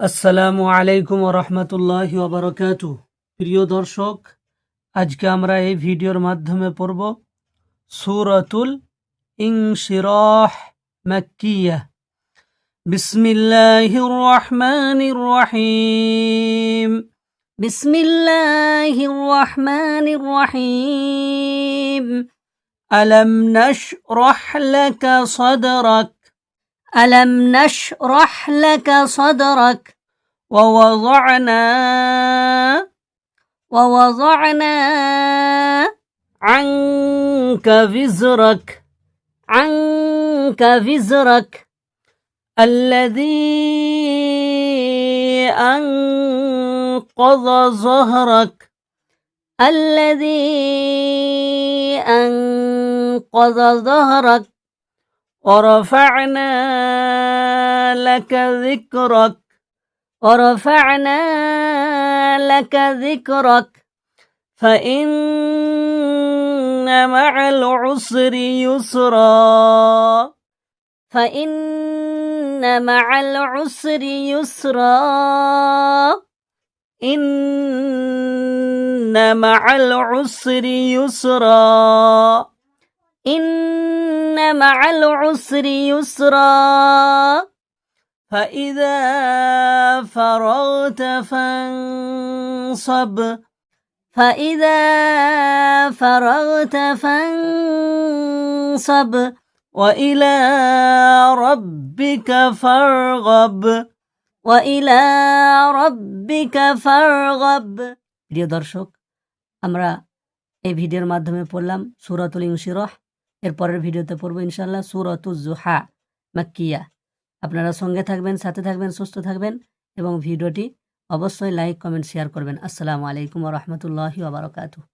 আসসালামু আলাইকুম ওয়া রাহমাতুল্লাহি ওয়া বারাকাতুহু। প্রিয় দর্শক, আজকে আমরা এই ভিডিওর মাধ্যমে পড়ব সূরাতুল ইনশিরাহ মাক্কিয়া। বিসমিল্লাহির রাহমানির রাহিম। বিসমিল্লাহির রাহমানির রাহিম। আলাম নাশরাহ লাকা সাদরাক। ألم نشرح لك صدرك ووضعنا عنك وزرك الذي أنقض ظهرك ورفعنا لك ذكرك فإن مع العسر يسرا إن مع العسر يسرا فإذا فرغت فانصب وإلى ربك فارغب। প্রিয় দর্শক, আমরা এই ভিডিওর মাধ্যমে পড়লাম সূরাতুল ইনশিরাহ। এর পরের ভিডিওতে পড়ব ইনশাআল্লাহ সূরাতুজ জুহা মাক্কিয়া। আপনারা সঙ্গে থাকবেন, সাথে থাকবেন, সুস্থ থাকবেন এবং ভিডিওটি অবশ্যই লাইক, কমেন্ট, শেয়ার করবেন। আসসালামু আলাইকুম ওয়া রাহমাতুল্লাহি ওয়া বারাকাতুহু।